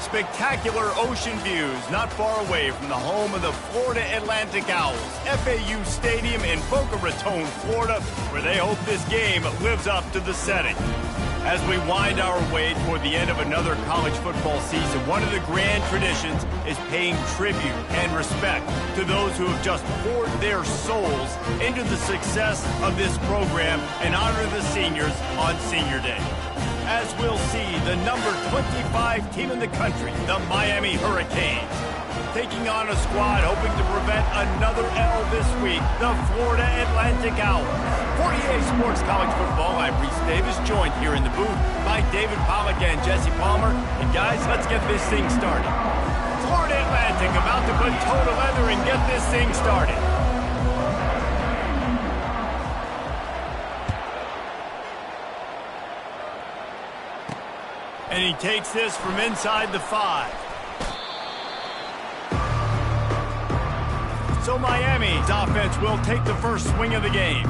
spectacular ocean views not far away from the home of the Florida Atlantic Owls, FAU Stadium in Boca Raton, Florida, where they hope this game lives up to the setting. As we wind our way toward the end of another college football season, one of the grand traditions is paying tribute and respect to those who have just poured their souls into the success of this program and honor the seniors on Senior Day. As we'll see, the number 25 team in the country, the Miami Hurricanes, taking on a squad hoping to prevent another L this week, the Florida Atlantic Owls. For EA Sports College Football, I'm Reese Davis, joined here in the booth by David Pollack and Jesse Palmer. And guys, let's get this thing started. Florida Atlantic about to put toe to leather and get this thing started. And he takes this from inside the 5. So Miami's offense will take the first swing of the game.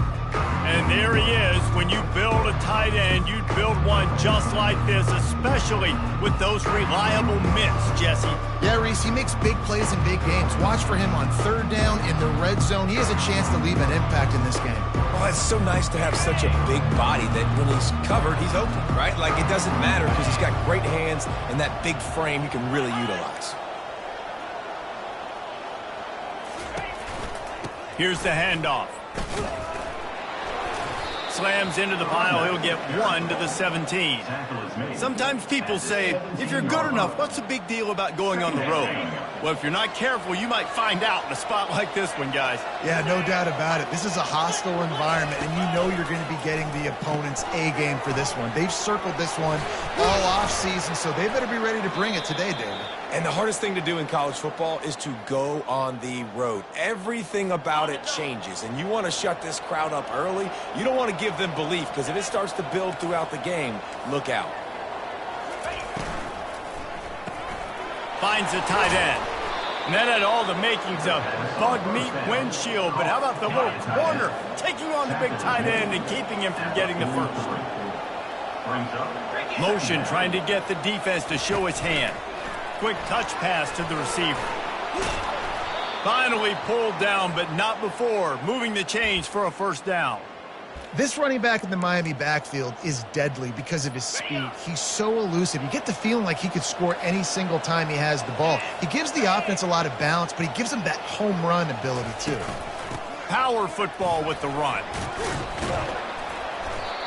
And there he is. When you build a tight end, you'd build one just like this, especially with those reliable mitts, Jesse. Yeah, Reese, he makes big plays in big games. Watch for him on third down in the red zone. He has a chance to leave an impact in this game. Oh, it's so nice to have such a big body that when he's covered, he's open, right? Like, it doesn't matter because he's got great hands and that big frame you can really utilize. Here's the handoff. Slams into the pile. He'll get 1 to the 17. Sometimes people say, if you're good enough, what's the big deal about going on the road? Well, if you're not careful, you might find out in a spot like this one, guys. Yeah, no doubt about it. This is a hostile environment, and you know you're going to be getting the opponent's A-game for this one. They've circled this one all offseason, so they better be ready to bring it today, David. And the hardest thing to do in college football is to go on the road. Everything about it changes, and you want to shut this crowd up early. You don't want to give them belief, because if it starts to build throughout the game, look out. Finds the tight end. And that had all the makings of bug meat windshield, but how about the little corner taking on the big tight end and keeping him from getting the first? Motion trying to get the defense to show his hand. Quick touch pass to the receiver. Finally pulled down, but not before moving the chains for a first down. This running back in the Miami backfield is deadly because of his speed. He's so elusive. You get the feeling like he could score any single time he has the ball. He gives the offense a lot of balance, but he gives them that home run ability too. Power football with the run.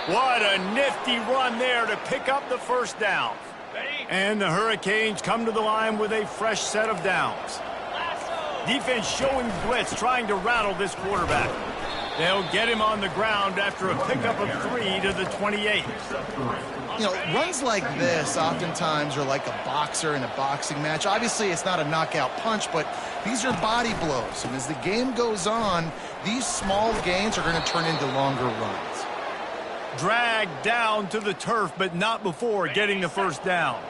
What a nifty run there to pick up the first down. And the Hurricanes come to the line with a fresh set of downs. Defense showing blitz, trying to rattle this quarterback. They'll get him on the ground after a pickup of 3 to the 28. You know, runs like this oftentimes are like a boxer in a boxing match. Obviously, it's not a knockout punch, but these are body blows. And as the game goes on, these small gains are going to turn into longer runs. Dragged down to the turf, but not before getting the first down.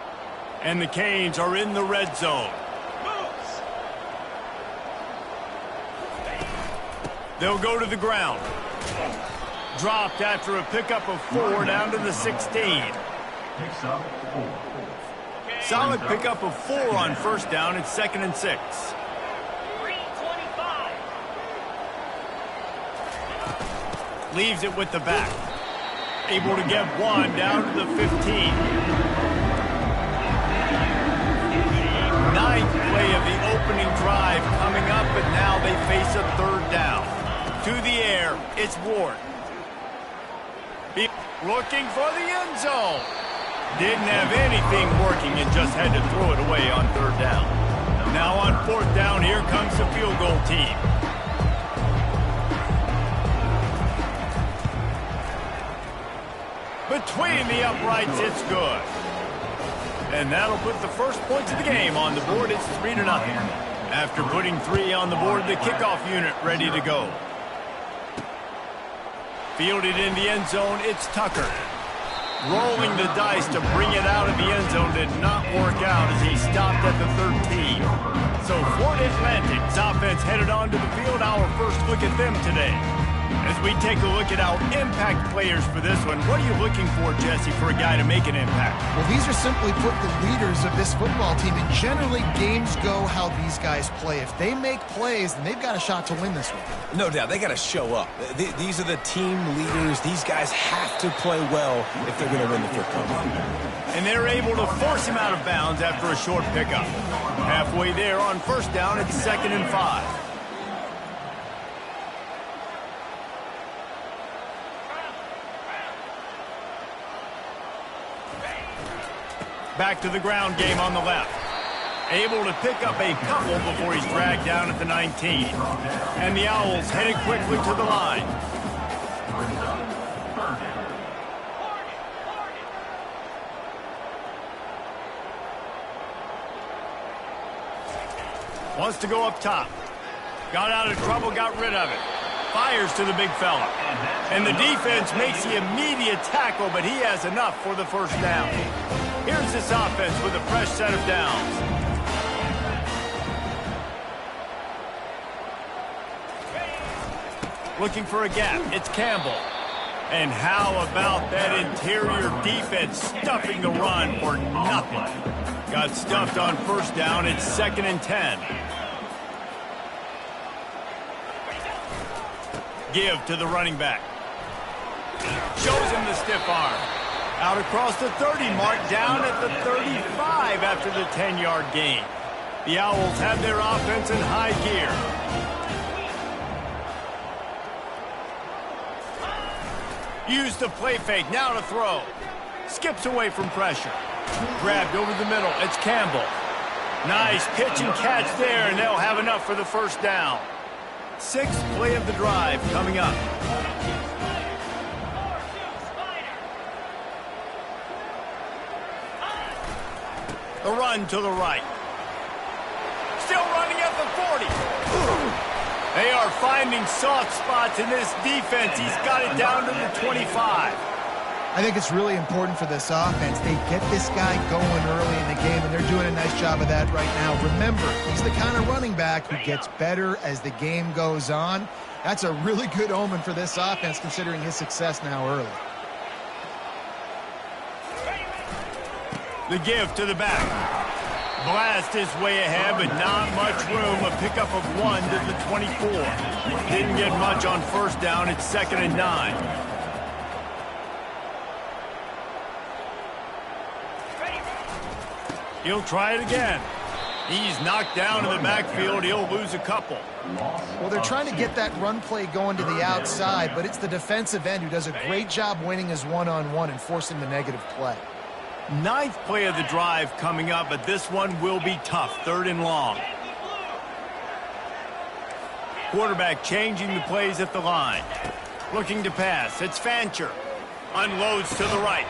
And the Canes are in the red zone. They'll go to the ground. Dropped after a pickup of 4 down to the 16. Solid pickup of 4 on first down. It's 2nd and 6. Leaves it with the back. Able to get 1 down to the 15. 9th play of the opening drive coming up, but now they face a 3rd down. To the air, it's Ward. Looking for the end zone. Didn't have anything working and just had to throw it away on 3rd down. Now on 4th down, here comes the field goal team. Between the uprights, it's good. And that'll put the first points of the game on the board. It's 3-0. After putting 3 on the board, the kickoff unit ready to go. Fielded in the end zone, it's Tucker. Rolling the dice to bring it out of the end zone did not work out as he stopped at the 13. So Florida Atlantic's offense headed onto the field. Our first look at them today. As we we take a look at our impact players for this one, what are you looking for, Jesse, for a guy to make an impact? Well, these are simply put the leaders of this football team, and generally games go how these guys play. If they make plays, then they've got a shot to win this one. No doubt, they got to show up. These are the team leaders. These guys have to play well if they're going to win the football game. And they're able to force him out of bounds after a short pickup. Halfway there on first down, it's 2nd and 5. Back to the ground game on the left. Able to pick up a couple before he's dragged down at the 19. And the Owls headed quickly to the line. Wants to go up top. Got out of trouble, got rid of it. Fires to the big fella. And the defense makes the immediate tackle, but he has enough for the first down. Here's this offense with a fresh set of downs. Looking for a gap. It's Campbell. And how about that interior defense stuffing the run for nothing? Got stuffed on first down. It's 2nd and 10. Give to the running back. Shows him the stiff arm. Out across the 30 mark, down at the 35 after the 10-yard gain. The Owls have their offense in high gear. Use the play fake, now to throw. Skips away from pressure. Grabbed over the middle, it's Campbell. Nice pitch and catch there, and they'll have enough for the first down. 6th play of the drive coming up. The run to the right. Still running at the 40. They are finding soft spots in this defense. He's got it down to the 25. I think it's really important for this offense. They get this guy going early in the game, and they're doing a nice job of that right now. Remember, he's the kind of running back who gets better as the game goes on. That's a really good omen for this offense, considering his success now early. The give to the back. Blast his way ahead, but not much room. A pickup of 1 to the 24. Didn't get much on first down. It's 2nd and 9. He'll try it again. He's knocked down in the backfield. He'll lose a couple. Well, they're trying to get that run play going to the outside, but it's the defensive end who does a great job winning his one-on-one and forcing the negative play. 9th play of the drive coming up, but this one will be tough. 3rd and long. Quarterback changing the plays at the line. Looking to pass. It's Fancher. Unloads to the right.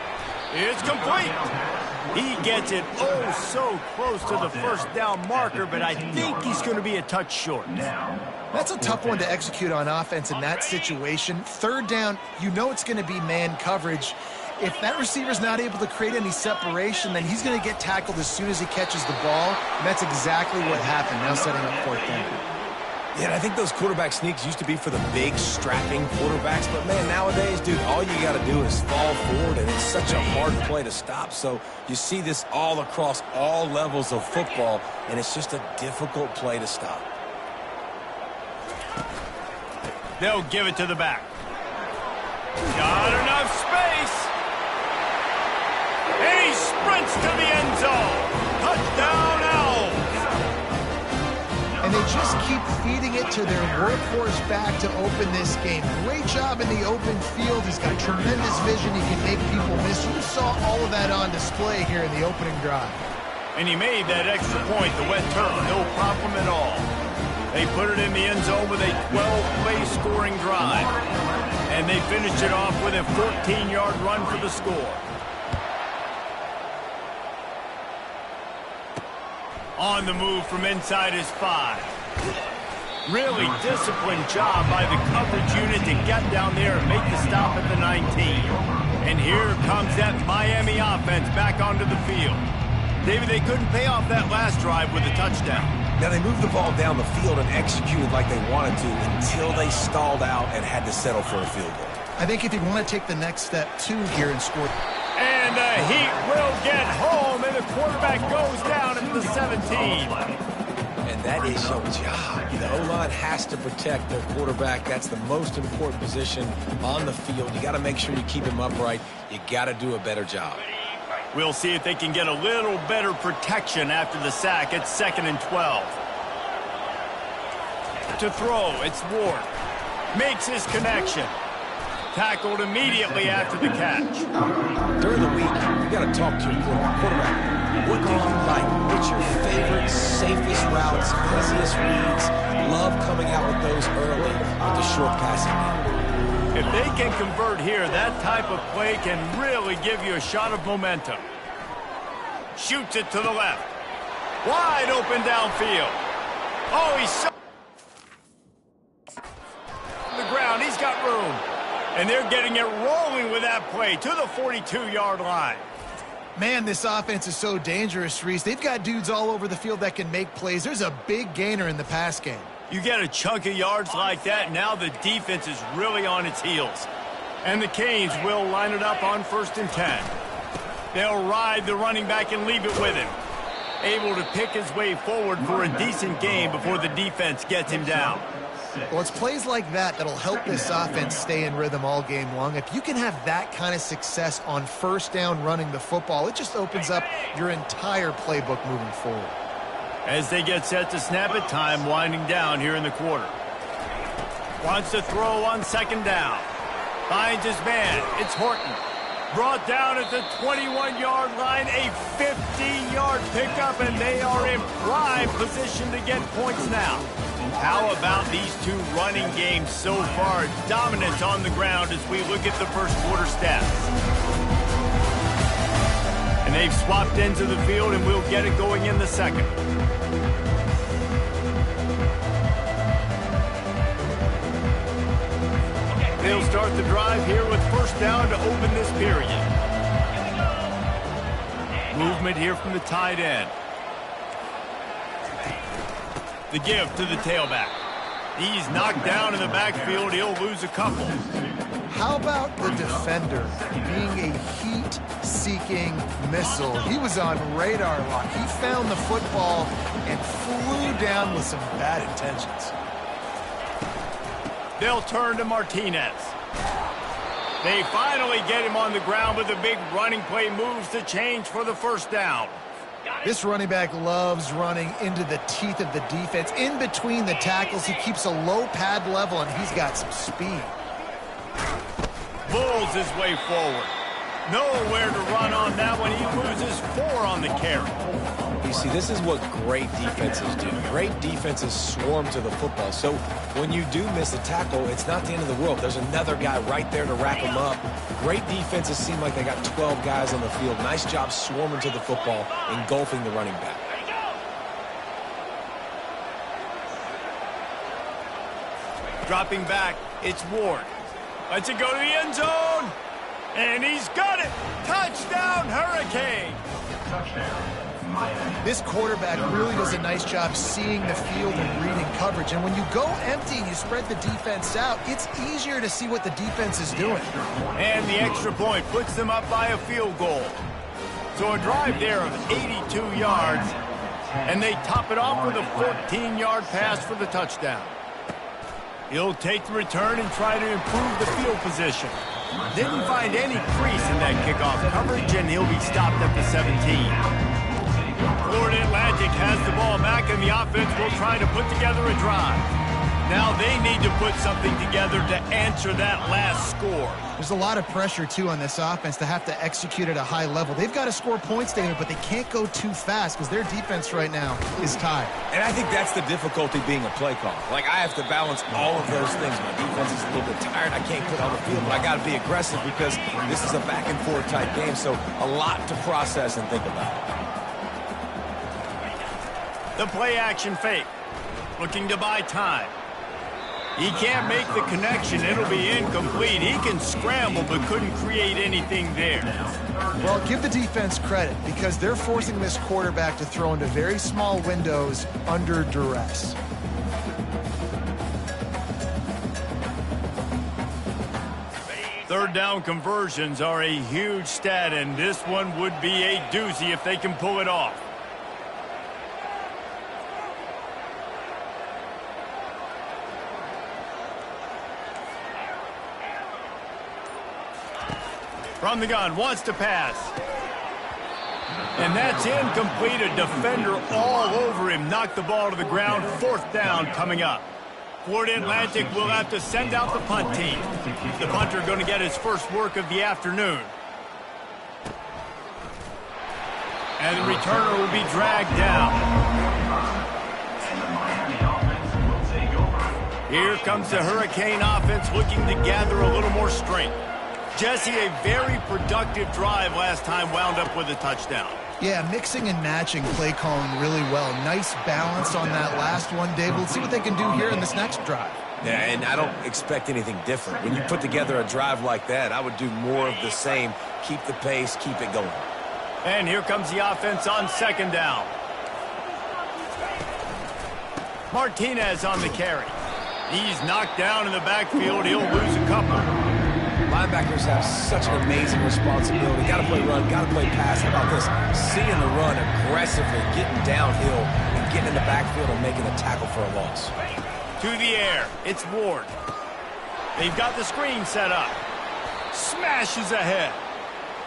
It's complete. He gets it oh so close to the first down marker, but I think he's going to be a touch short. That's a tough one to execute on offense in that situation. 3rd down, you know it's going to be man coverage. If that receiver's not able to create any separation, then he's going to get tackled as soon as he catches the ball. And that's exactly what happened, now setting up 4th down. Yeah, and I think those quarterback sneaks used to be for the big, strapping quarterbacks. But, man, nowadays, dude, all you got to do is fall forward, and it's such a hard play to stop. So you see this all across all levels of football, and it's just a difficult play to stop. They'll give it to the back. Got enough space. And he sprints to the end zone. Touchdown, Owls. And they just keep feeding it to their workhorse back to open this game. Great job in the open field. He's got tremendous vision. He can make people miss. You saw all of that on display here in the opening drive. And he made that extra point, the wet turf, no problem at all. They put it in the end zone with a 12-play scoring drive. And they finished it off with a 14-yard run for the score. On the move from inside his 5. Really disciplined job by the coverage unit to get down there and make the stop at the 19. And here comes that Miami offense back onto the field. David, they couldn't pay off that last drive with a touchdown. Now, they moved the ball down the field and executed like they wanted to until they stalled out and had to settle for a field goal. I think if you want to take the next step, too, here and score. And the Heat will get home, and the quarterback goes down at the 17. And that is your job. The O-line has to protect their quarterback. That's the most important position on the field. You got to make sure you keep him upright. You got to do a better job. We'll see if they can get a little better protection after the sack. It's 2nd and 12. To throw, it's Ward. Makes his connection. Tackled immediately after the catch. During the week, you got to talk to your quarterback. What do you like? What's your favorite, safest routes, easiest reads? Love coming out with those early with the short passing game. If they can convert here, that type of play can really give you a shot of momentum. Shoots it to the left. Wide open downfield. Oh, he's so on the ground. He's got room. And they're getting it rolling with that play to the 42-yard line. Man, this offense is so dangerous, Reese. They've got dudes all over the field that can make plays. There's a big gainer in the pass game. You get a chunk of yards like that, now the defense is really on its heels. And the Canes will line it up on 1st and 10. They'll ride the running back and leave it with him. Able to pick his way forward for a decent game before the defense gets him down. Well, it's plays like that that'll help this offense stay in rhythm all game long. If you can have that kind of success on 1st down running the football, it just opens up your entire playbook moving forward. As they get set to snap it, time winding down here in the quarter. Wants to throw on 2nd down. Finds his man. It's Horton. Brought down at the 21-yard line, a 50-yard pickup, and they are in prime position to get points now. How about these two running games so far? Dominant on the ground as we look at the first quarter stats. And they've swapped into the field, and we'll get it going in the second. They'll start the drive here with 1st down to open this period. Movement here from the tight end. The give to the tailback. He's knocked down in the backfield. He'll lose a couple. How about the defender being a heat-seeking missile? He was on radar lock. He found the football and flew down with some bad intentions. They'll turn to Martinez. They finally get him on the ground with a big running play, moves the change for the 1st down. This running back loves running into the teeth of the defense. In between the tackles, he keeps a low pad level, and he's got some speed. Bulls his way forward. Nowhere to run on that one. He loses 4 on the carry. You see, this is what great defenses do. Great defenses swarm to the football. So when you do miss a tackle, it's not the end of the world. There's another guy right there to wrap him up. Great defenses seem like they got 12 guys on the field. Nice job swarming to the football, engulfing the running back. Dropping back, it's Ward. Lets it go to the end zone. And he's got it. Touchdown, Hurricane. This quarterback really does a nice job seeing the field and reading coverage. And when you go empty and you spread the defense out, it's easier to see what the defense is doing. And the extra point puts them up by a field goal. So a drive there of 82 yards. And they top it off with a 14-yard pass for the touchdown. He'll take the return and try to improve the field position. Didn't find any crease in that kickoff coverage, and he'll be stopped at the 17. Florida Atlantic has the ball back, and the offense will try to put together a drive. Now they need to put something together to answer that last score. There's a lot of pressure, too, on this offense to have to execute at a high level. They've got to score points together, but they can't go too fast because their defense right now is tired. And I think that's the difficulty being a play call. Like, I have to balance all of those things. My defense is a little bit tired. I can't put on the field, but I got to be aggressive because this is a back-and-forth type game, so a lot to process and think about. The play-action fake. Looking to buy time. He can't make the connection. It'll be incomplete. He can scramble, but couldn't create anything there. Well, give the defense credit because they're forcing this quarterback to throw into very small windows under duress. Third down conversions are a huge stat, and this one would be a doozy if they can pull it off. From the gun, wants to pass. And that's incomplete. A defender all over him. Knocked the ball to the ground. Fourth down coming up. Florida Atlantic will have to send out the punt team. The punter going to get his first work of the afternoon. And the returner will be dragged down. Here comes the Hurricane offense looking to gather a little more strength. Jesse, a very productive drive last time, wound up with a touchdown. Yeah, mixing and matching play calling really well. Nice balance on that last one, Dave. We'll see what they can do here in this next drive. Yeah, and I don't expect anything different. When you put together a drive like that, I would do more of the same. Keep the pace, keep it going. And here comes the offense on second down. Martinez on the carry. He's knocked down in the backfield. He'll lose a couple. Linebackers have such an amazing responsibility. Got to play run, got to play pass. How about this? Seeing the run aggressively, getting downhill, and getting in the backfield and making a tackle for a loss. To the air, it's Ward. They've got the screen set up. Smashes ahead.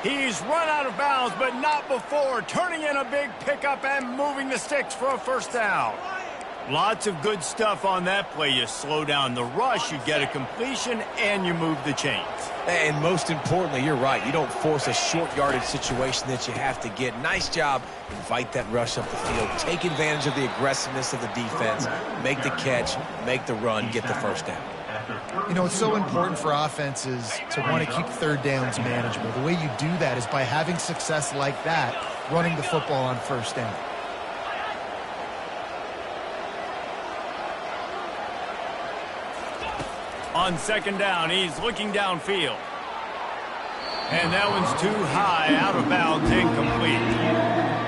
He's run out of bounds, but not before. Turning in a big pickup and moving the sticks for a first down. Lots of good stuff on that play. You slow down the rush, you get a completion, and you move the chains. And most importantly, you're right. You don't force a short yardage situation that you have to get. Nice job. Invite that rush up the field. Take advantage of the aggressiveness of the defense. Make the catch, make the run, get the first down. You know, it's so important for offenses to want to keep third downs manageable. The way you do that is by having success like that, running the football on first down. On second down, he's looking downfield. And that one's too high, out of bounds, incomplete.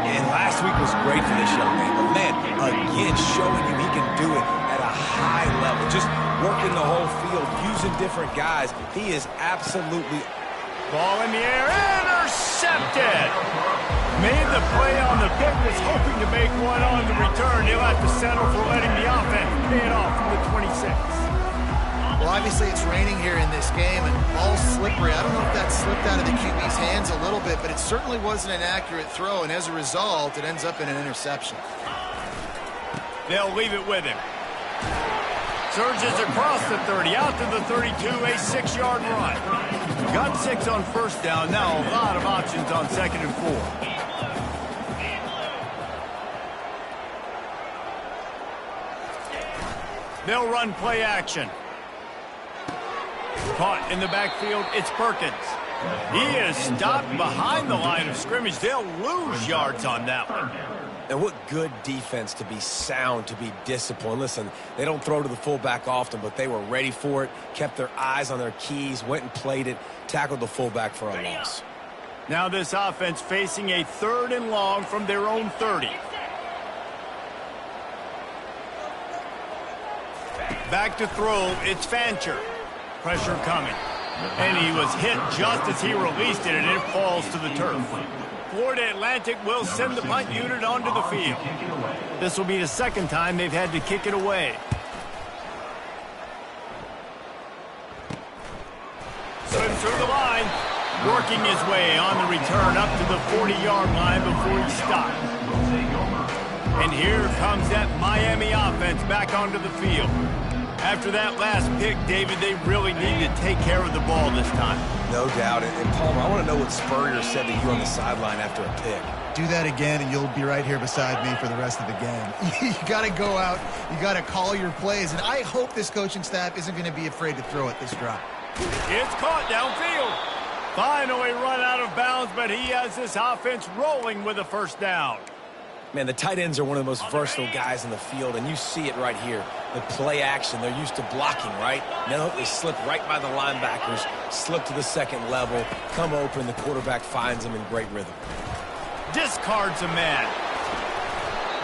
And last week was great for this young man. But man, again, showing you he can do it at a high level. Just working the whole field, using different guys. He is absolutely... Ball in the air, intercepted! Made the play on the pick, was hoping to make one on the return. He'll have to settle for letting the offense pay it off from the 26. Well, obviously it's raining here in this game, and ball's slippery. I don't know if that slipped out of the QB's hands a little bit, but it certainly wasn't an accurate throw, and as a result, it ends up in an interception. They'll leave it with him. Surges across the 30, out to the 32, a 6-yard run. Got 6 on first down, now a lot of options on second and 4. They'll run play action. Caught in the backfield, it's Perkins. He is stopped behind the line of scrimmage. They'll lose yards on that one. And what good defense to be sound, to be disciplined. Listen, they don't throw to the fullback often, but they were ready for it, kept their eyes on their keys, went and played it, tackled the fullback for a loss. Now this offense facing a 3rd and long from their own 30. Back to throw, it's Fancher. Pressure coming. And he was hit just as he released it, and it falls to the turf. Florida Atlantic will send the punt unit onto the field. This will be the second time they've had to kick it away. Slips through the line. Working his way on the return up to the 40-yard line before he stopped. And here comes that Miami offense back onto the field. After that last pick, David, they really need to take care of the ball this time. No doubt. And Palmer, I want to know what Spurrier said to you on the sideline after a pick. Do that again, and you'll be right here beside me for the rest of the game. You got to go out. You got to call your plays. And I hope this coaching staff isn't going to be afraid to throw it this drive. It's caught downfield. Finally run out of bounds, but he has this offense rolling with a first down. Man, the tight ends are one of the most versatile guys in the field, and you see it right here. The play action, they're used to blocking, right? Now they slip right by the linebackers, slip to the second level, come open, the quarterback finds them in great rhythm. Discards a man.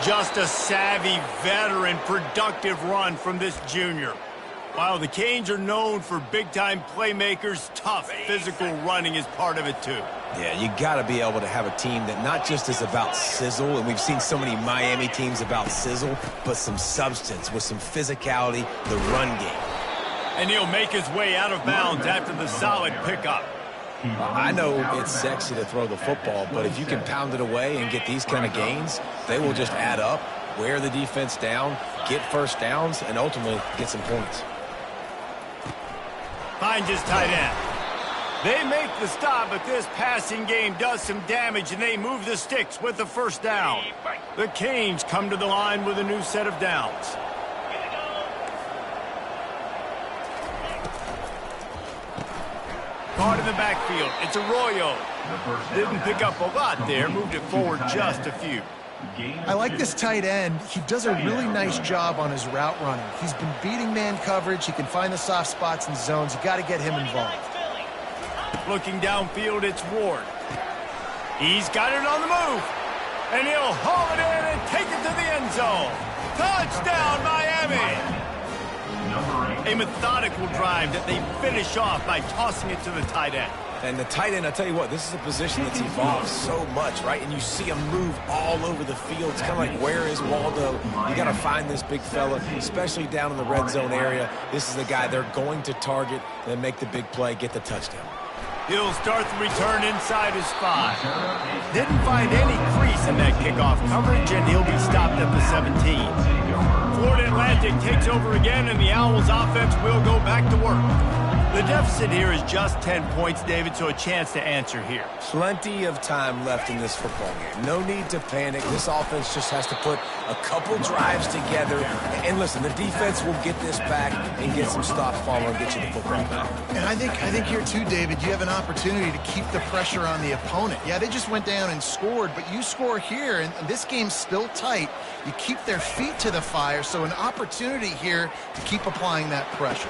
Just a savvy, veteran, productive run from this junior. While the Canes are known for big-time playmakers, tough physical running is part of it too. Yeah, you got to be able to have a team that not just is about sizzle, and we've seen so many Miami teams about sizzle, but some substance with some physicality, the run game. And he'll make his way out of bounds after the solid pickup. I know it's sexy to throw the football, but if you can pound it away and get these kind of gains, they will just add up, wear the defense down, get first downs, and ultimately get some points. Finds his tight end. They make the stop, but this passing game does some damage, and they move the sticks with the first down. The Canes come to the line with a new set of downs. Caught in the backfield. It's Arroyo. Didn't pick up a lot there. Moved it forward just a few. I like this tight end. He does a really nice job on his route running. He's been beating man coverage. He can find the soft spots and zones. You got to get him involved. Looking downfield, it's Ward. He's got it on the move. And he'll haul it in and take it to the end zone. Touchdown, Miami! A methodical drive that they finish off by tossing it to the tight end. And the tight end, I tell you what, this is a position that's evolved so much, right? And you see him move all over the field. It's kind of like, where is Waldo? You got to find this big fella, especially down in the red zone area. This is the guy they're going to target and make the big play, get the touchdown. He'll start the return inside his 5. Didn't find any crease in that kickoff coverage, and he'll be stopped at the 17. Florida Atlantic takes over again, and the Owls offense will go back to work. The deficit here is just 10 points, David, so a chance to answer here. Plenty of time left in this football game. No need to panic. This offense just has to put a couple drives together. And listen, the defense will get this back and get some stops following and get you the football back. And I think here too, David, you have an opportunity to keep the pressure on the opponent. Yeah, they just went down and scored, but you score here, and this game's still tight. You keep their feet to the fire, so an opportunity here to keep applying that pressure.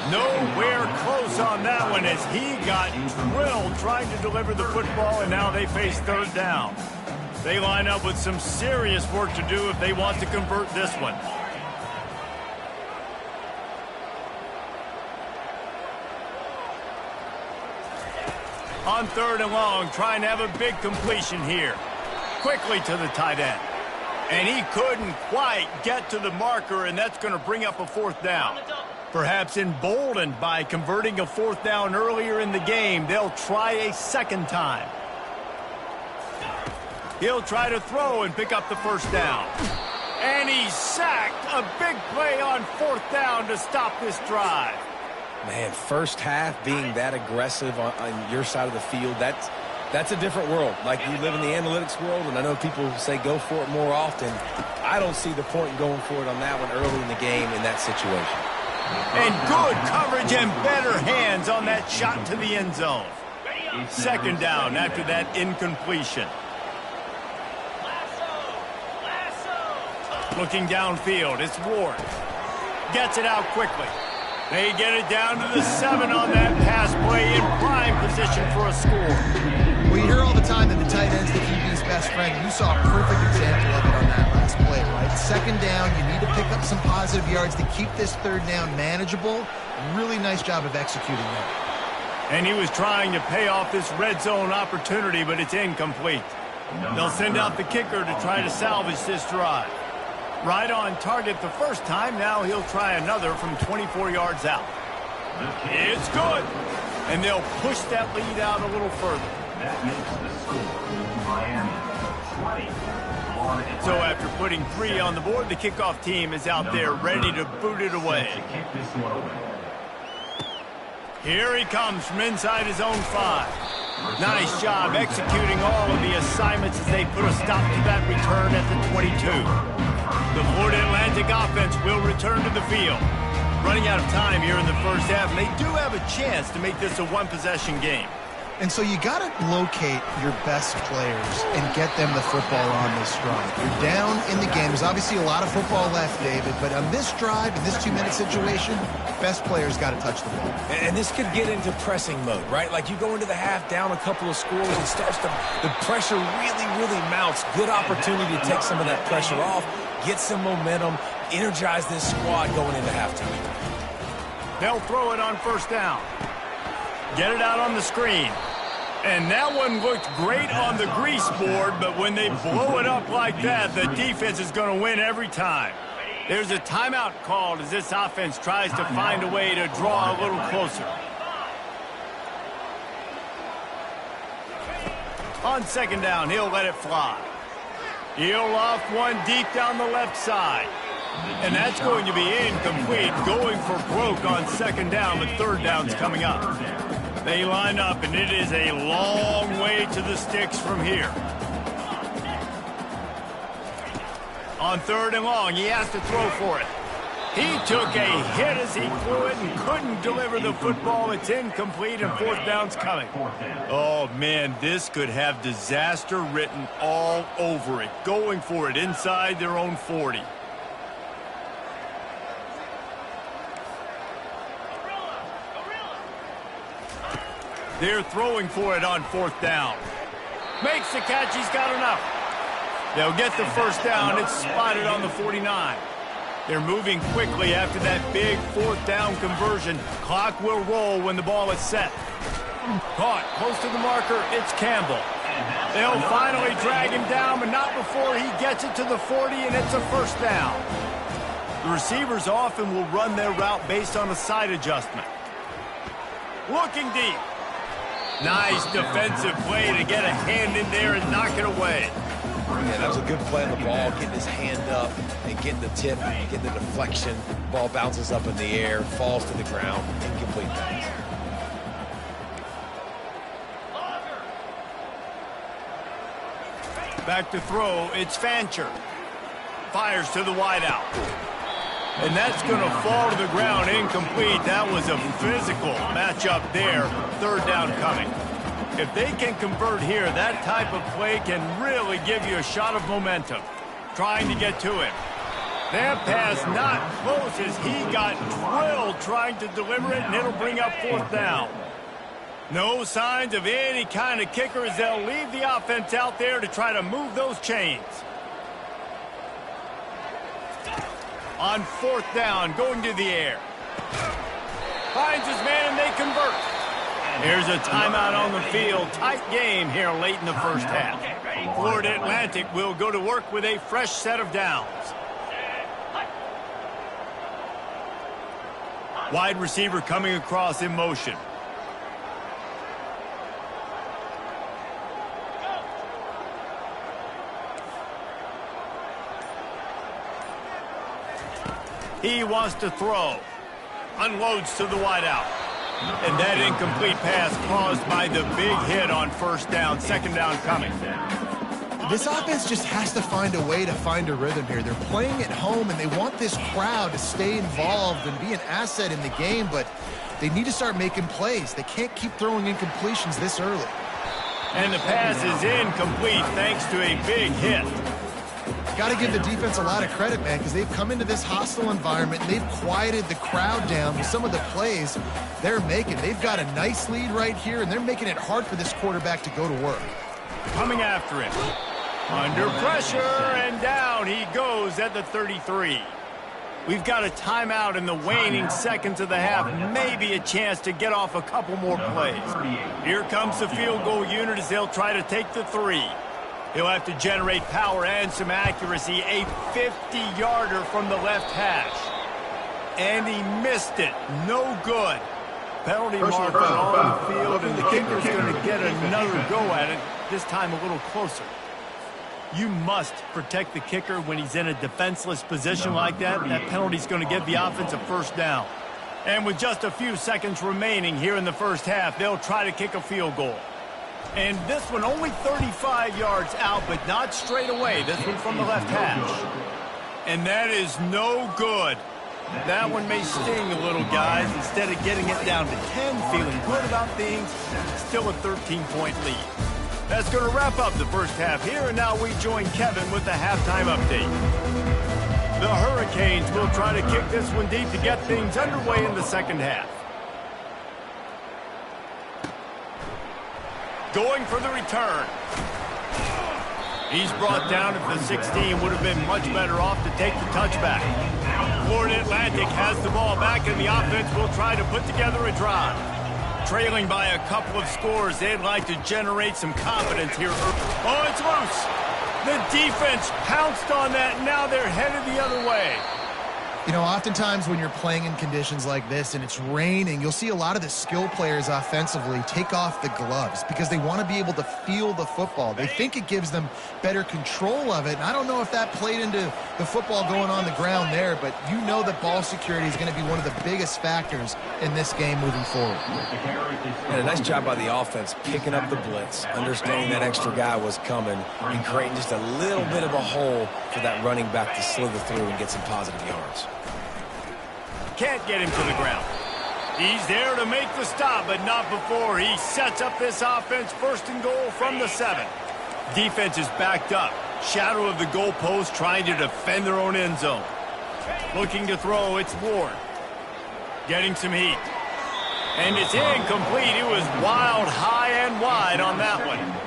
Nowhere close on that one as he got drilled trying to deliver the football, and now they face third down. They line up with some serious work to do if they want to convert this one. On third and long, trying to have a big completion here. Quickly to the tight end. And he couldn't quite get to the marker, and that's going to bring up a fourth down. Perhaps emboldened by converting a fourth down earlier in the game, they'll try a second time. He'll try to throw and pick up the first down. And he's sacked. A big play on fourth down to stop this drive. Man, first half being that aggressive on your side of the field, that's a different world. Like, you live in the analytics world, and I know people say go for it more often. I don't see the point in going for it on that one early in the game in that situation. And good coverage and better hands on that shot to the end zone. Second down after that incompletion. Looking downfield, it's Ward. Gets it out quickly. They get it down to the 7 on that pass play in prime position for a score. Well, you hear all the time that the tight end's the QB's best friend. You saw a perfect example of it on that last play, right? Second down, you need to pick up some positive yards to keep this third down manageable. Really nice job of executing that. And he was trying to pay off this red zone opportunity, but it's incomplete. They'll send out the kicker to try to salvage this drive. Right on target the first time. Now he'll try another from 24 yards out. It's good. And they'll push that lead out a little further. That makes the score Miami 20. So after putting 3 on the board, the kickoff team is out there ready to boot it away. Here he comes from inside his own 5. Nice job executing all of the assignments as they put a stop to that return at the 22. The Florida Atlantic offense will return to the field. Running out of time here in the first half, and they do have a chance to make this a one-possession game. And so you got to locate your best players and get them the football on this drive. You're down in the game. There's obviously a lot of football left, David, but on this drive, in this 2-minute situation, best players got to touch the ball. And this could get into pressing mode, right? Like you go into the half down a couple of scores and the pressure really mounts. Good opportunity to take some of that pressure off, get some momentum, energize this squad going into halftime. They'll throw it on first down. Get it out on the screen. And that one looked great on the grease board, but when they blow it up like that, the defense is going to win every time. There's a timeout called as this offense tries to find a way to draw a little closer. On second down, he'll let it fly. He'll off one deep down the left side. And that's going to be incomplete, going for broke on second down, but third down's coming up. They line up, and it is a long way to the sticks from here. On third and long, he has to throw for it. He took a hit as he threw it and couldn't deliver the football. It's incomplete, and fourth down's coming. Oh, man, this could have disaster written all over it. Going for it inside their own 40. They're throwing for it on fourth down. Makes the catch. He's got enough. They'll get the first down. It's spotted on the 49. They're moving quickly after that big fourth down conversion. Clock will roll when the ball is set. Caught close to the marker. It's Campbell. They'll finally drag him down, but not before he gets it to the 40, and it's a first down. The receivers often will run their route based on a side adjustment. Looking deep. Nice defensive play to get a hand in there and knock it away. Yeah, that was a good play on the ball, getting his hand up and getting the tip, getting the deflection. Ball bounces up in the air, falls to the ground, incomplete pass. Back to throw, it's Fancher. Fires to the wideout. And that's going to fall to the ground incomplete. That was a physical matchup there. Third down coming. If they can convert here, that type of play can really give you a shot of momentum. Trying to get to him. That pass not close as he got drilled trying to deliver it, and it'll bring up fourth down. No signs of any kind of kicker as they'll leave the offense out there to try to move those chains. On fourth down, going to the air. Finds his man, and they convert. Here's a timeout on the field. Tight game here late in the first half. Florida Atlantic will go to work with a fresh set of downs. Wide receiver coming across in motion. He wants to throw. Unloads to the wideout. And that incomplete pass caused by the big hit on first down. Second down coming. This offense just has to find a way to find a rhythm here. They're playing at home, and they want this crowd to stay involved and be an asset in the game, but they need to start making plays. They can't keep throwing incompletions this early. And the pass is incomplete thanks to a big hit. Got to give the defense a lot of credit, man, because they've come into this hostile environment and they've quieted the crowd down with some of the plays they're making. They've got a nice lead right here, and they're making it hard for this quarterback to go to work. Coming after him. Under pressure, and down he goes at the 33. We've got a timeout in the waning seconds of the half. Maybe a chance to get off a couple more plays. Here comes the field goal unit as they'll try to take the 3. He'll have to generate power and some accuracy. A 50-yarder from the left hash. And he missed it. No good. Penalty marker on the field, and the kicker's going to get another go at it, this time a little closer. You must protect the kicker when he's in a defenseless position like that. That penalty's going to give the offense a first down. And with just a few seconds remaining here in the first half, they'll try to kick a field goal. And this one only 35 yards out, but not straight away. This one from the left hash. And that is no good. That one may sting a little, guys. Instead of getting it down to 10, feeling good about things, still a 13-point lead. That's going to wrap up the first half here, and now we join Kevin with the halftime update. The Hurricanes will try to kick this one deep to get things underway in the second half. Going for the return. He's brought down if the 16 would have been much better off to take the touchback. Florida Atlantic has the ball back, and the offense will try to put together a drive. Trailing by a couple of scores, they'd like to generate some confidence here. Oh, it's loose. The defense pounced on that, and now they're headed the other way. You know, oftentimes when you're playing in conditions like this and it's raining, you'll see a lot of the skill players offensively take off the gloves because they want to be able to feel the football. They think it gives them better control of it. And I don't know if that played into the football going on the ground there, but you know that ball security is going to be one of the biggest factors in this game moving forward. And a nice job by the offense picking up the blitz, understanding that extra guy was coming, and creating just a little bit of a hole for that running back to slither through and get some positive yards. Can't get him to the ground. He's there to make the stop, but not before he sets up this offense first and goal from the 7. Defense is backed up. Shadow of the goalpost trying to defend their own end zone. Looking to throw, it's Ward. Getting some heat. And it's incomplete. It was wild, high, and wide on that one.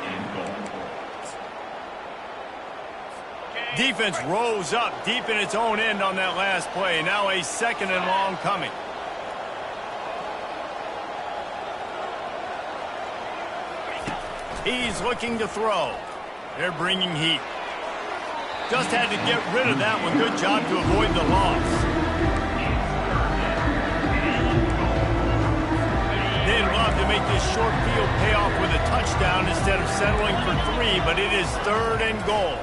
Defense rose up deep in its own end on that last play. Now a second and long coming. He's looking to throw. They're bringing heat. Just had to get rid of that one. Good job to avoid the loss. They'd love to make this short field pay off with a touchdown instead of settling for 3, but it is 3rd and goal.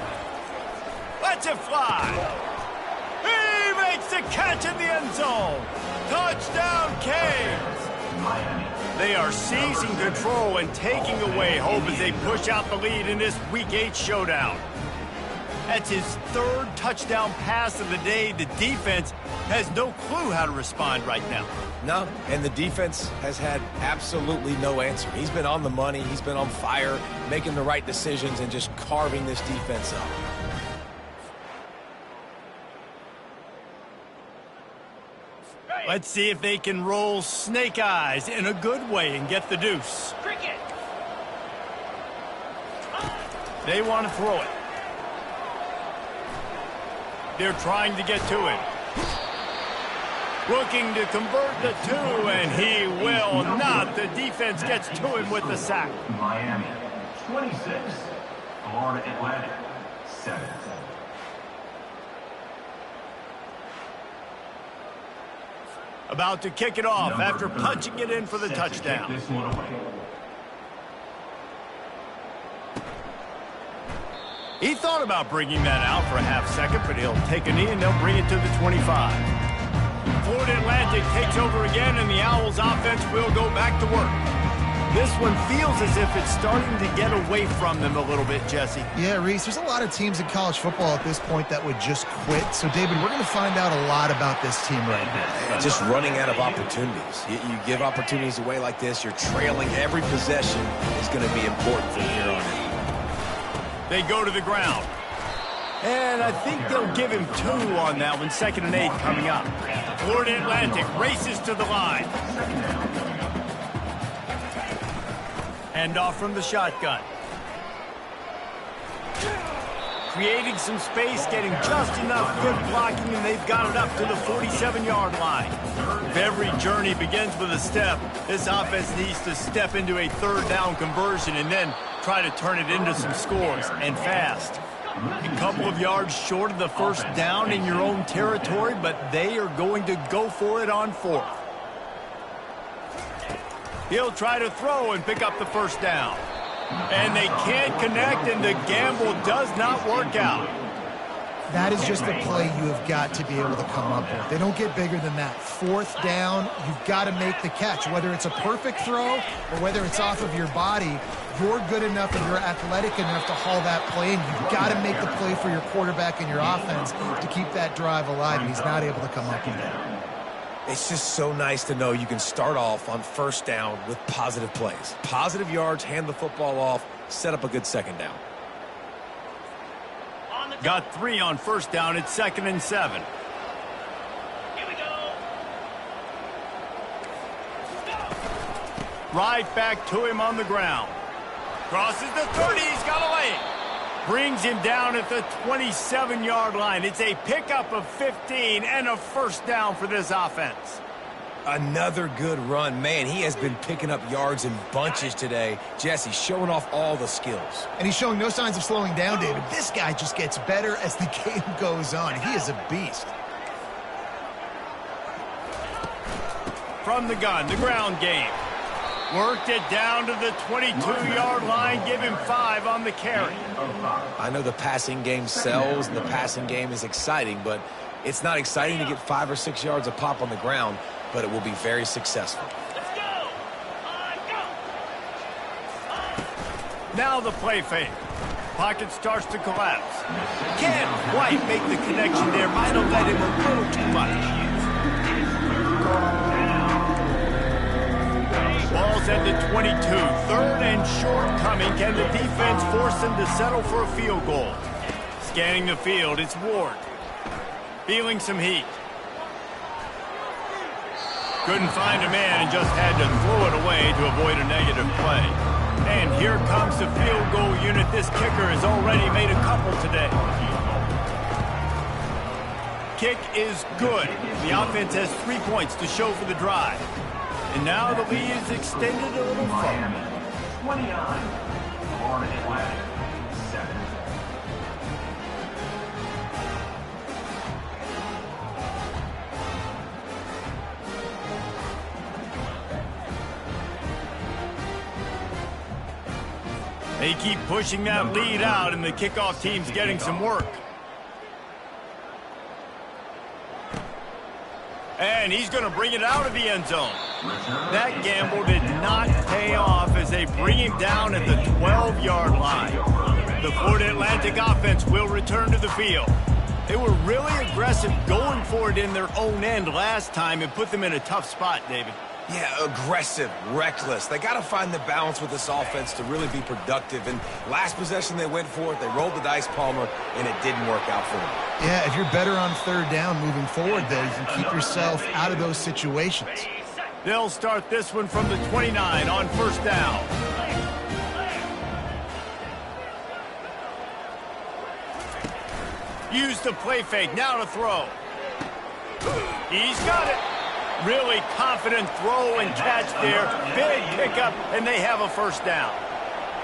Let's it fly. He makes the catch in the end zone. Touchdown, Canes. They are seizing control and taking away hope as they push out the lead in this Week 8 showdown. That's his 3rd touchdown pass of the day. The defense has no clue how to respond right now. No, and the defense has had absolutely no answer. He's been on the money. He's been on fire, making the right decisions and just carving this defense up. Let's see if they can roll snake eyes in a good way and get the deuce. They want to throw it. They're trying to get to him. Looking to convert the 2, and he will not. The defense gets to him with the sack. Miami, 26. Florida Atlantic, 7. About to kick it off after punching it in for the touchdown. He thought about bringing that out for a half second, but he'll take a knee and they'll bring it to the 25. Florida Atlantic takes over again, and the Owls offense will go back to work. This one feels as if it's starting to get away from them a little bit, Jesse. Yeah, Reese, there's a lot of teams in college football at this point that would just quit. So, David, we're going to find out a lot about this team right now. Just running out of opportunities. You give opportunities away like this, you're trailing. Every possession is going to be important from here on in. They go to the ground. And I think they'll give him 2 on that one. 2nd and 8 coming up. Florida Atlantic races to the line. Hand off from the shotgun. Creating some space, getting just enough good blocking, and they've got it up to the 47-yard line. If every journey begins with a step, this offense needs to step into a 3rd down conversion and then try to turn it into some scores, and fast. A couple of yards short of the 1st down in your own territory, but they are going to go for it on 4th. He'll try to throw and pick up the 1st down. And they can't connect, and the gamble does not work out. That is just a play you have got to be able to come up with. They don't get bigger than that. 4th down, you've got to make the catch. Whether it's a perfect throw or whether it's off of your body, you're good enough and you're athletic enough to haul that play in. You've got to make the play for your quarterback and your offense to keep that drive alive, and he's not able to come up with it. It's just so nice to know you can start off on 1st down with positive plays. Positive yards, hand the football off, set up a good 2nd down. Got 3 on 1st down. It's 2nd and 7. Here we go. Right back to him on the ground. Crosses the 30. He's got a lane. Brings him down at the 27-yard line. It's a pickup of 15 and a 1st down for this offense. Another good run. Man, he has been picking up yards in bunches today. Jesse showing off all the skills. And he's showing no signs of slowing down, David. This guy just gets better as the game goes on. He is a beast. From the gun, the ground game. Worked it down to the 22-yard line. Give him 5 on the carry. I know the passing game sells and the passing game is exciting, but it's not exciting to get 5 or 6 yards a pop on the ground, but it will be very successful. Let's go. Go. Now the play fake. Pocket starts to collapse. Can't quite make the connection there. Might have let him a little too much. Ball's at the 22. 3rd and short coming. Can the defense force them to settle for a field goal? Scanning the field, it's Ward. Feeling some heat. Couldn't find a man and just had to throw it away to avoid a negative play. And here comes the field goal unit. This kicker has already made a couple today. Kick is good. The offense has 3 points to show for the drive. And now the lead is extended a little further. 29. Florida Atlantic, 7. They keep pushing that lead out, and the kickoff team's getting some work. And he's going to bring it out of the end zone. That gamble did not pay off as they bring him down at the 12-yard line. The Florida Atlantic offense will return to the field. They were really aggressive going for it in their own end last time and put them in a tough spot, David. Yeah, aggressive, reckless. They got to find the balance with this offense to really be productive. And last possession they went for it, they rolled the dice, Palmer, and it didn't work out for them. Yeah, if you're better on 3rd down moving forward, though, you can keep yourself out of those situations. They'll start this one from the 29 on 1st down. Use the play fake, now to throw. He's got it. Really confident throw and catch there. Big pickup, and they have a 1st down.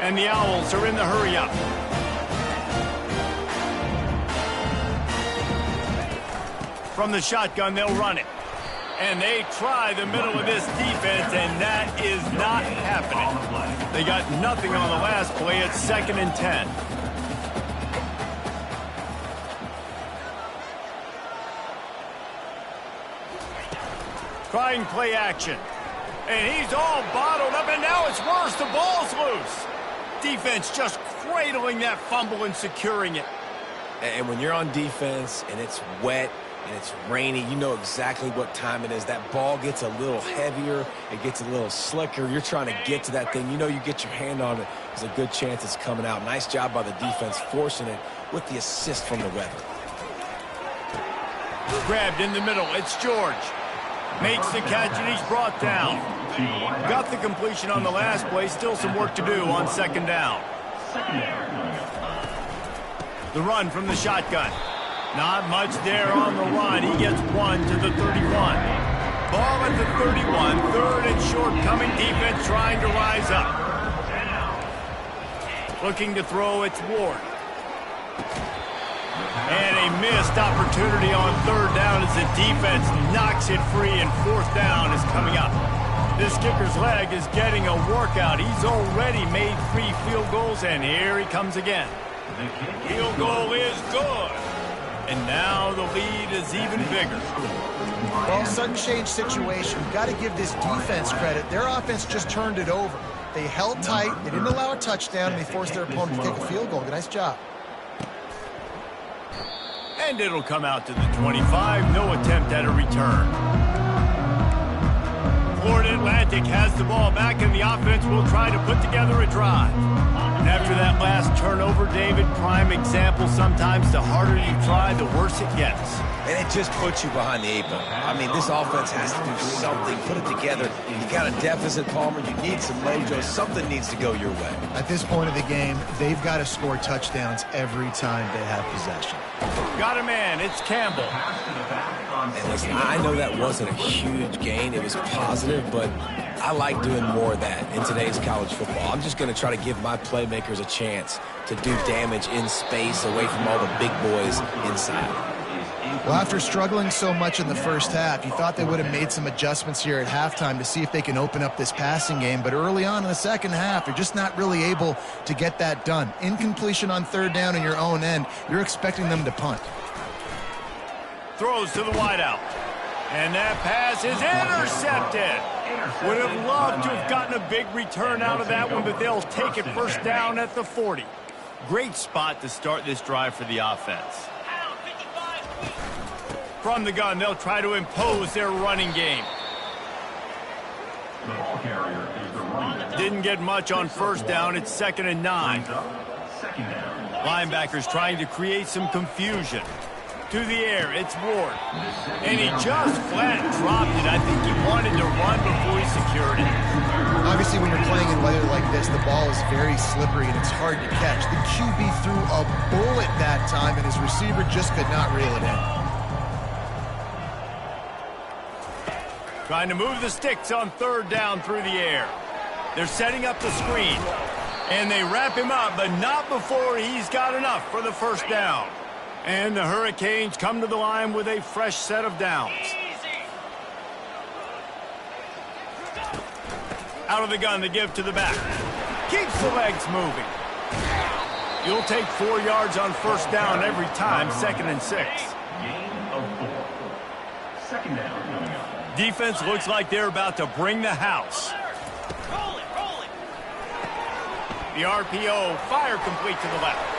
And the Owls are in the hurry-up. From the shotgun, they'll run it. And they try the middle of this defense, and that is not happening. They got nothing on the last play. It's 2nd and 10. Trying play action. And he's all bottled up, and now it's worse. The ball's loose. Defense just cradling that fumble and securing it. And when you're on defense and it's wet and it's rainy, you know exactly what time it is. That ball gets a little heavier. It gets a little slicker. You're trying to get to that thing. You know you get your hand on it. There's a good chance it's coming out. Nice job by the defense forcing it with the assist from the weather. Grabbed in the middle. It's George. Makes the catch, and he's brought down. Got the completion on the last play. Still some work to do on 2nd down. The run from the shotgun. Not much there on the run. He gets 1 to the 31. Ball at the 31. 3rd and short coming. Defense trying to rise up. Looking to throw, it's Ward. And a missed opportunity on 3rd down as the defense knocks it free, and 4th down is coming up. This kicker's leg is getting a workout. He's already made 3 field goals, and here he comes again. Field goal is good. And now the lead is even bigger. Well, sudden change situation. You've got to give this defense credit. Their offense just turned it over. They held tight. They didn't allow a touchdown, and they forced their opponent to kick a field goal. Nice job. And it'll come out to the 25. No attempt at a return. Florida Atlantic has the ball back, and the offense will try to put together a drive. And after that last turnover, David, prime example, sometimes the harder you try, the worse it gets. And it just puts you behind the 8 ball. I mean, this offense has to do something, put it together. You got a deficit, Palmer. You need some mojo. Something needs to go your way. At this point of the game, they've got to score touchdowns every time they have possession. Got a man. It's Campbell. And listen, I know that wasn't a huge gain. It was positive, but I like doing more of that in today's college football. I'm just going to try to give my playmakers a chance to do damage in space away from all the big boys inside. Well, after struggling so much in the first half, you thought they would have made some adjustments here at halftime to see if they can open up this passing game. But early on in the second half, they're just not really able to get that done. Incompletion on third down in your own end, you're expecting them to punt. Throws to the wideout. And that pass is intercepted. Would have loved to have gotten a big return out of that one, but they'll take it first down at the 40. Great spot to start this drive for the offense. From the gun, they'll try to impose their running game. Didn't get much on first down. It's 2nd and 9. Linebackers trying to create some confusion. To the air, it's Ward. And he just flat dropped it. I think he wanted to run before he secured it. Obviously, when you're playing in weather like this, the ball is very slippery and it's hard to catch. The QB threw a bullet that time, and his receiver just could not reel it in. Trying to move the sticks on third down through the air. They're setting up the screen. And they wrap him up, but not before he's got enough for the first down. And the Hurricanes come to the line with a fresh set of downs. Out of the gun, the give to the back. Keeps the legs moving. You'll take 4 yards on first down every time, 2nd and 6. Gain of 4. 2nd down. Defense looks like they're about to bring the house. Roll it. The RPO, fire complete to the left.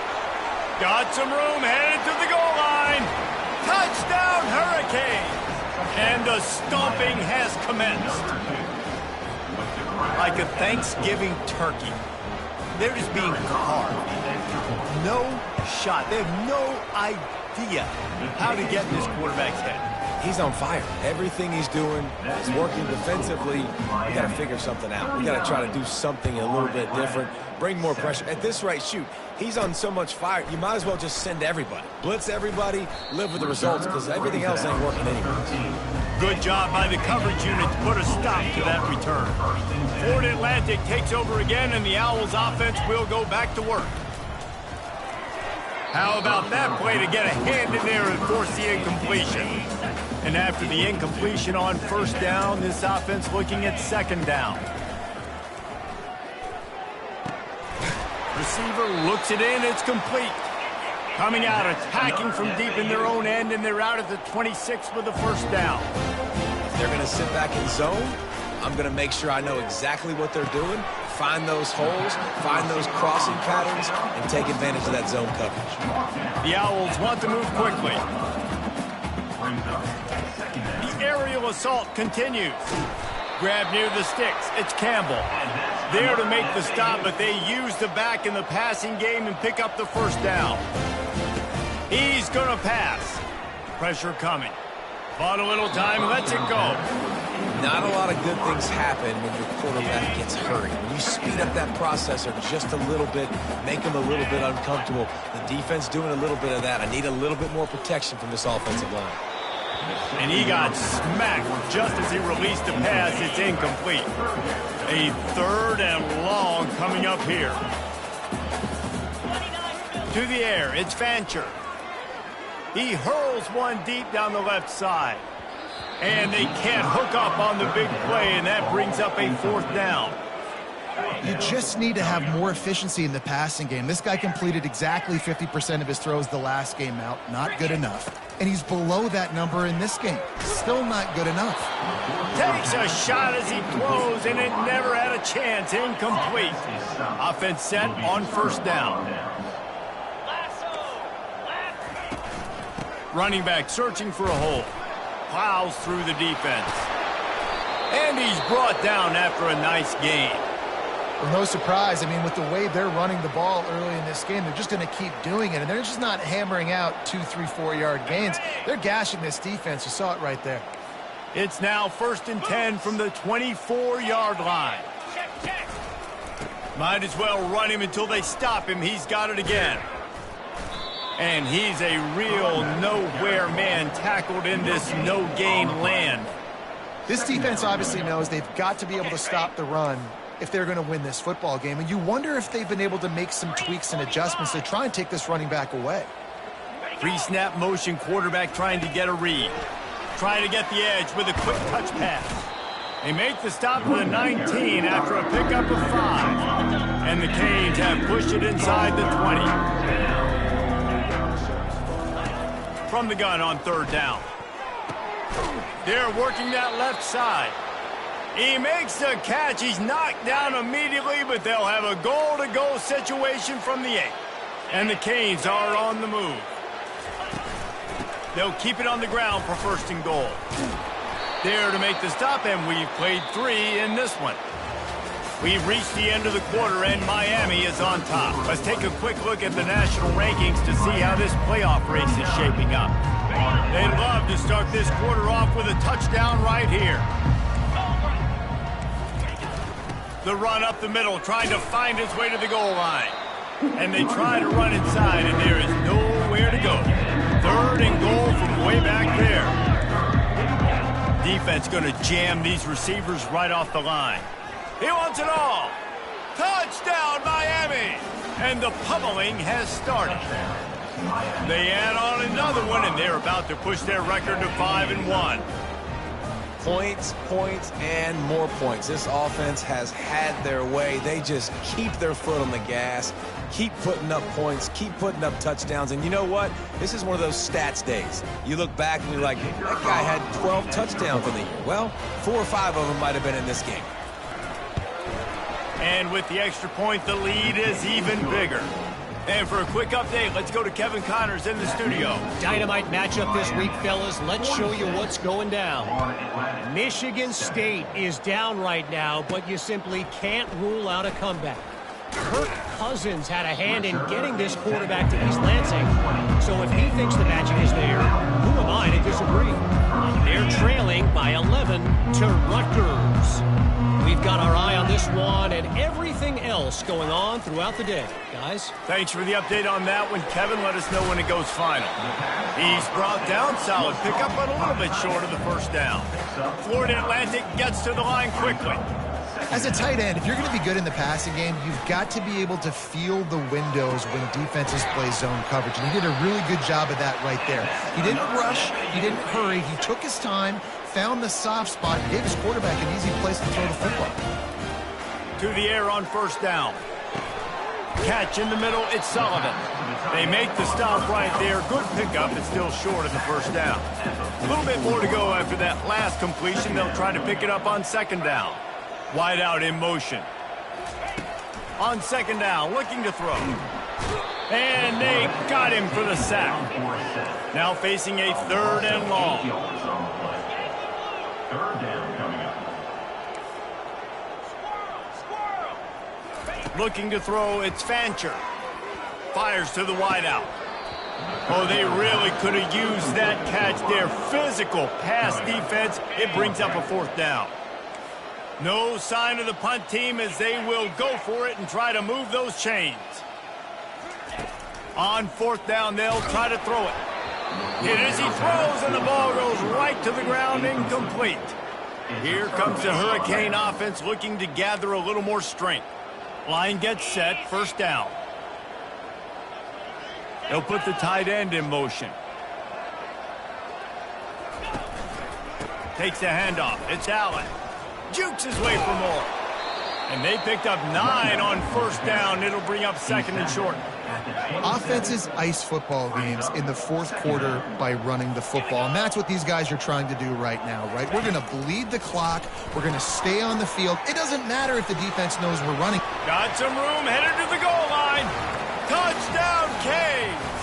Got some room, headed to the goal line. Touchdown, Hurricane! And the stomping has commenced. Like a Thanksgiving turkey. They're just being carved. No shot. They have no idea how to get in this quarterback's head. He's on fire. Everything he's doing is working defensively. We got to figure something out. We got to try to do something a little bit different. Bring more pressure. At this rate, shoot, he's on so much fire, you might as well just send everybody. Blitz everybody, live with the results, because everything else ain't working anymore. Good job by the coverage unit to put a stop to that return. Florida Atlantic takes over again, and the Owls offense will go back to work. How about that play to get a hand in there and force the incompletion? And after the incompletion on first down, this offense looking at 2nd down. Receiver looks it in, it's complete. Coming out, attacking from deep in their own end, and they're out at the 26 with the first down. If they're going to sit back in zone, I'm going to make sure I know exactly what they're doing, find those holes, find those crossing patterns, and take advantage of that zone coverage. The Owls want to move quickly. The aerial assault continues. Grab near the sticks. It's Campbell. There to make the stop, but they use the back in the passing game and pick up the first down. He's going to pass. Pressure coming. Bought a little time, lets it go. Not a lot of good things happen when your quarterback gets hurried. When you speed up that processor just a little bit, make him a little bit uncomfortable. The defense doing a little bit of that. I need a little bit more protection from this offensive line. And he got smacked just as he released the pass. It's incomplete. A 3rd and long coming up here. To the air, it's Fancher. He hurls one deep down the left side. And they can't hook up on the big play, and that brings up a 4th down. You just need to have more efficiency in the passing game. This guy completed exactly 50% of his throws the last game out. Not good enough. And he's below that number in this game. Still not good enough. Takes a shot as he throws, and it never had a chance. Incomplete. Offense set on first down. Running back searching for a hole. Plows through the defense. And he's brought down after a nice gain. Well, no surprise. I mean, with the way they're running the ball early in this game, they're just going to keep doing it. And they're just not hammering out 2, 3, 4-yard gains. They're gashing this defense. You saw it right there. It's now 1st and 10 from the 24-yard line. Might as well run him until they stop him. He's got it again. And he's a real nowhere man tackled in this no-gain land. This defense obviously knows they've got to be able to stop the run if they're going to win this football game. And you wonder if they've been able to make some tweaks and adjustments to try and take this running back away. Pre-snap motion, quarterback trying to get a read. Trying to get the edge with a quick touch pass. They make the stop for the 19 after a pickup of 5. And the Canes have pushed it inside the 20. From the gun on 3rd down. They're working that left side. He makes the catch. He's knocked down immediately, but they'll have a goal-to-goal situation from the 8. And the Canes are on the move. They'll keep it on the ground for 1st and goal. There to make the stop, and we've played 3 in this one. We've reached the end of the quarter, and Miami is on top. Let's take a quick look at the national rankings to see how this playoff race is shaping up. They'd love to start this quarter off with a touchdown right here. The run up the middle, trying to find his way to the goal line. And they try to run inside, and there is nowhere to go. 3rd and goal from way back there. Defense going to jam these receivers right off the line. He wants it all. Touchdown, Miami! And the pummeling has started. They add on another one, and they're about to push their record to 5-1. Points, points, and more points. This offense has had their way. They just keep their foot on the gas, keep putting up points, keep putting up touchdowns. And you know what? This is one of those stats days. You look back and you're like, that guy had 12 touchdowns in the year. Well, 4 or 5 of them might have been in this game. And with the extra point, the lead is even bigger. And for a quick update, let's go to Kevin Connors in the studio. Dynamite matchup this week, fellas. Let's show you what's going down. Michigan State is down right now, but you simply can't rule out a comeback. Kirk Cousins had a hand in getting this quarterback to East Lansing. So if he thinks the magic is there, who am I to disagree? They're trailing by 11 to Rutgers. We've got our eye on this one and everything else going on throughout the day. Guys? Thanks for the update on that one, Kevin. Let us know when it goes final. He's brought down. Solid pickup, but a little bit short of the 1st down. Florida Atlantic gets to the line quickly. As a tight end, if you're going to be good in the passing game, you've got to be able to feel the windows when defenses play zone coverage. And he did a really good job of that right there. He didn't rush. He didn't hurry. He took his time, found the soft spot, and gave his quarterback an easy place to throw the football. To the air on 1st down. Catch in the middle, it's Sullivan. They make the stop right there. Good pickup, it's still short of the 1st down. A little bit more to go after that last completion. They'll try to pick it up on 2nd down. Wide out in motion. On 2nd down, looking to throw. And they got him for the sack. Now facing a 3rd and long. 3rd down coming up. Looking to throw, it's Fancher. Fires to the wideout. Oh, they really could have used that catch there. Physical pass defense. It brings up a 4th down. No sign of the punt team as they will go for it and try to move those chains. On 4th down, they'll try to throw it. It is, he throws, and the ball goes right to the ground, incomplete. Here comes the Hurricane offense looking to gather a little more strength. Line gets set, 1st down. They'll put the tight end in motion. Takes the handoff. It's Allen. Jukes his way for more. And they picked up 9 on first down. It'll bring up second and short. Offenses ice football games in the fourth quarter by running the football, and that's what these guys are trying to do right now, right? We're going to bleed the clock. We're going to stay on the field. It doesn't matter if the defense knows we're running. Got some room, headed to the goal line. Touchdown, Canes!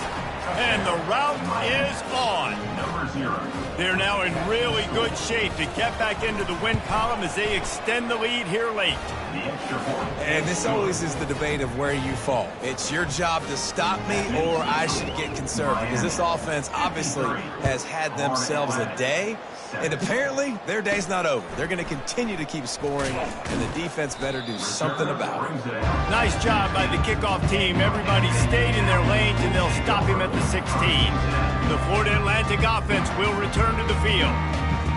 And the route is on. Number 0. They're now in really good shape to get back into the win column as they extend the lead here late. The extra point. And this always is the debate of where you fall. It's your job to stop me, or I should get conserved, because this offense obviously has had themselves a day, and apparently their day's not over. They're going to continue to keep scoring, and the defense better do something about it. Nice job by the kickoff team. Everybody stayed in their lanes, and they'll stop him at the 16. The Florida Atlantic offense will return to the field.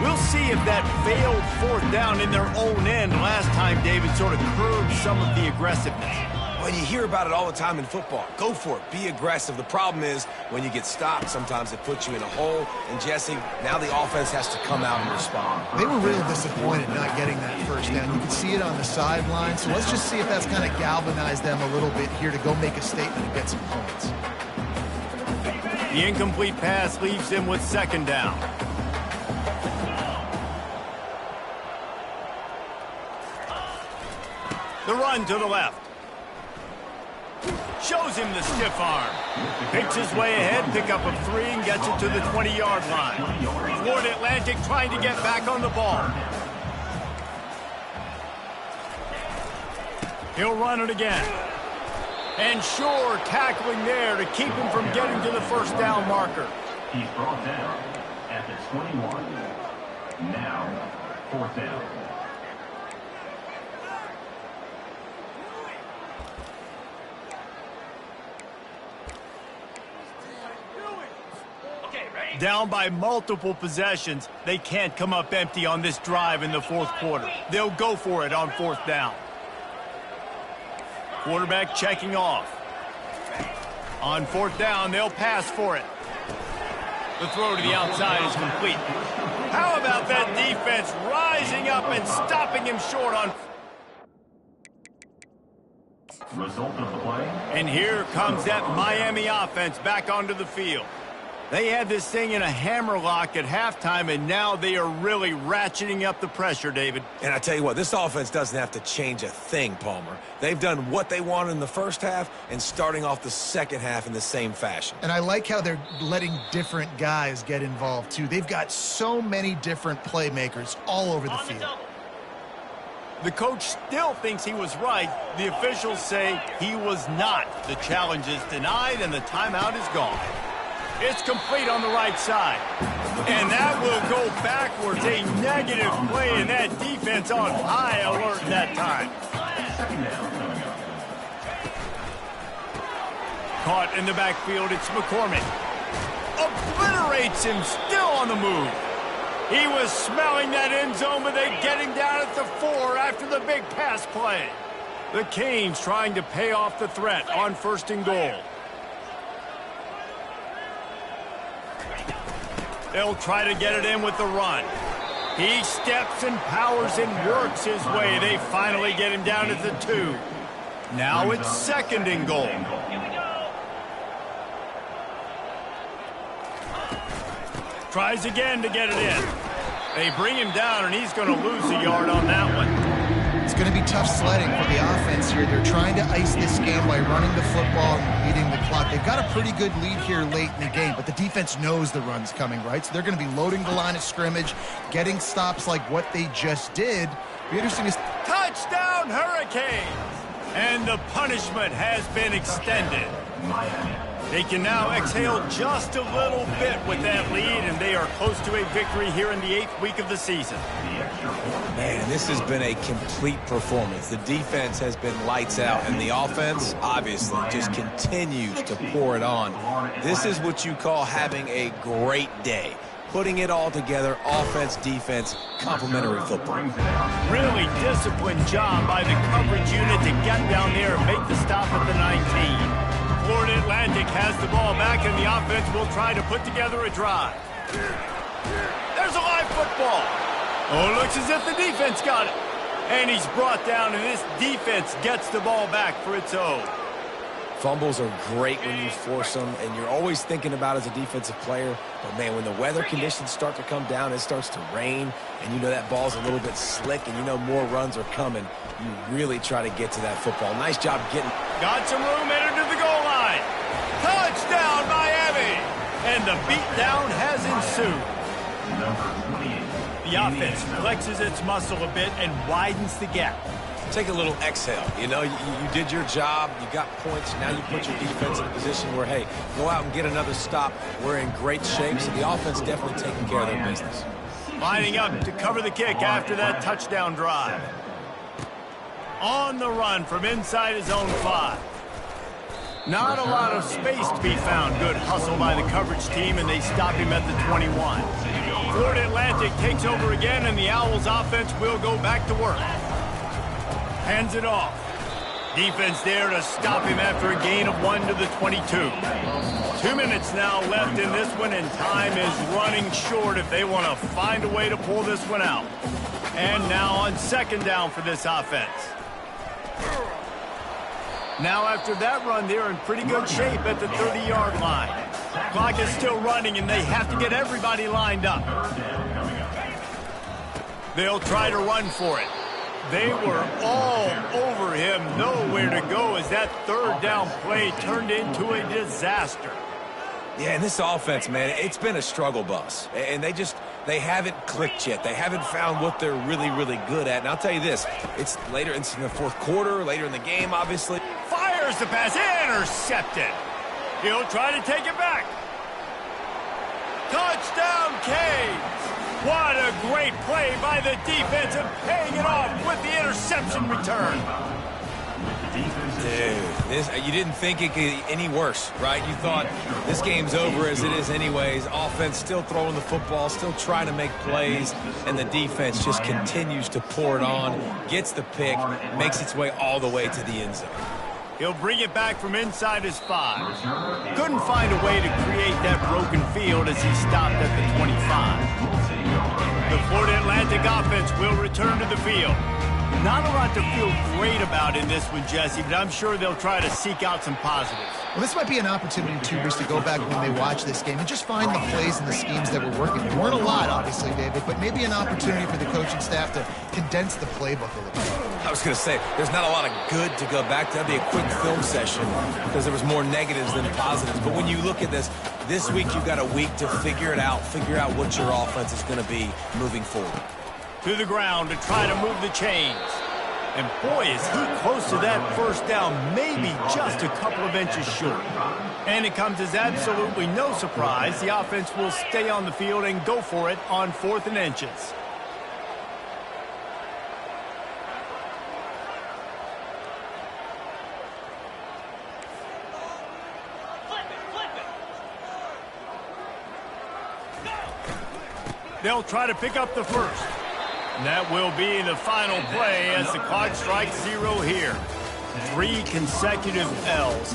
We'll see if that failed fourth down in their own end last time, David, sort of curbed some of the aggressiveness. Well, you hear about it all the time in football. Go for it. Be aggressive. The problem is when you get stopped, sometimes it puts you in a hole. And, Jesse, now the offense has to come out and respond. They were real disappointed not getting that first down. You could see it on the sideline. So let's just see if that's kind of galvanized them a little bit here to go make a statement and get some points. The incomplete pass leaves him with second down. The run to the left. Shows him the stiff arm. Picks his way ahead, pick up of 3, and gets it to the 20-yard line. Florida Atlantic trying to get back on the ball. He'll run it again. And sure, tackling there to keep him from getting to the first down marker. He's brought down at the 21. Now, fourth down. Down by multiple possessions, they can't come up empty on this drive in the fourth quarter. They'll go for it on fourth down. Quarterback checking off. On fourth down, they'll pass for it. The throw to the outside is complete. How about that defense rising up and stopping him short on... Result of the play. And here comes that Miami offense back onto the field. They had this thing in a hammerlock at halftime, and now they are really ratcheting up the pressure, David. And I tell you what, this offense doesn't have to change a thing, Palmer. They've done what they wanted in the first half and starting off the second half in the same fashion. And I like how they're letting different guys get involved, too. They've got so many different playmakers all over the field. The coach still thinks he was right. The officials say he was not. The challenge is denied, and the timeout is gone. It's complete on the right side. And that will go backwards. A negative play, and that defense on high alert that time. Caught in the backfield, it's McCormick. Obliterates him, still on the move. He was smelling that end zone, but they get him down at the 4 after the big pass play. The Canes trying to pay off the threat on first and goal. They'll try to get it in with the run. He steps and powers and works his way. They finally get him down at the 2. Now it's second and goal. Tries again to get it in. They bring him down, and he's going to lose a yard on that one. It's going to be tough sledding for the offense here. They're trying to ice this game by running the football and beating the clock. They've got a pretty good lead here late in the game, but the defense knows the run's coming, right? So they're going to be loading the line of scrimmage, getting stops like what they just did. Be interesting to... Touchdown, Hurricanes! And the punishment has been extended. They can now exhale just a little bit with that lead, and they are close to a victory here in the 8th week of the season. Man, this has been a complete performance. The defense has been lights out, and the offense, obviously, just continues to pour it on. This is what you call having a great day. Putting it all together, offense, defense, complementary football. Really disciplined job by the coverage unit to get down there and make the stop at the 19. Florida Atlantic has the ball back, and the offense will try to put together a drive. There's a live football. Oh, it looks as if the defense got it. And he's brought down, and this defense gets the ball back for its own. Fumbles are great when you force them, and you're always thinking about as a defensive player. But, man, when the weather conditions start to come down, it starts to rain, and you know that ball's a little bit slick, and you know more runs are coming, you really try to get to that football. Nice job getting. Got some room, entered to the goal line. Touchdown, Miami! And the beatdown has ensued. The offense flexes its muscle a bit and widens the gap. Take a little exhale. You know, you did your job. You got points. Now you put your defense in a position where, hey, go out and get another stop. We're in great shape, so the offense definitely taking care of their business. Lining up to cover the kick after that touchdown drive. On the run from inside his own 5. Not a lot of space to be found. Good hustle by the coverage team, and they stop him at the 21. Florida Atlantic takes over again, and the Owls offense will go back to work. Hands it off. Defense there to stop him after a gain of 1 to the 22. 2 minutes now left in this one, and time is running short if they want to find a way to pull this one out. And now on second down for this offense. Now after that run, they're in pretty good shape at the 30-yard line. Clock is still running, and they have to get everybody lined up. They'll try to run for it. They were all over him, nowhere to go as that third down play turned into a disaster. Yeah, and this offense, man, it's been a struggle bus. And they haven't clicked yet. They haven't found what they're really, really good at. And I'll tell you this, it's later in the fourth quarter, later in the game, obviously. Fires the pass, intercepted. He'll try to take it back. Touchdown, Canes. What a great play by the defense and paying it off with the interception return. Dude, you didn't think it could get any worse, right? You thought this game's over as it is anyways. Offense still throwing the football, still trying to make plays, and the defense just continues to pour it on, gets the pick, makes its way all the way to the end zone. He'll bring it back from inside his 5. Couldn't find a way to create that broken field as he stopped at the 25. The Florida Atlantic offense will return to the field. Not a lot to feel great about in this one, Jesse, but I'm sure they'll try to seek out some positives. Well, this might be an opportunity, too, Bruce, to go back when they watch this game and just find the plays and the schemes that were working. There weren't a lot, obviously, David, but maybe an opportunity for the coaching staff to condense the playbook a little bit. I was going to say, there's not a lot of good to go back to. That'd be a quick film session because there was more negatives than positives. But when you look at this week you've got a week to figure it out, figure out what your offense is going to be moving forward. To the ground to try to move the chains. And boy, is he close to that first down, maybe just a couple of inches short. And it comes as absolutely no surprise. The offense will stay on the field and go for it on 4th and inches. They'll try to pick up the first. And that will be the final play as the clock strikes 0 here. 3 consecutive L's.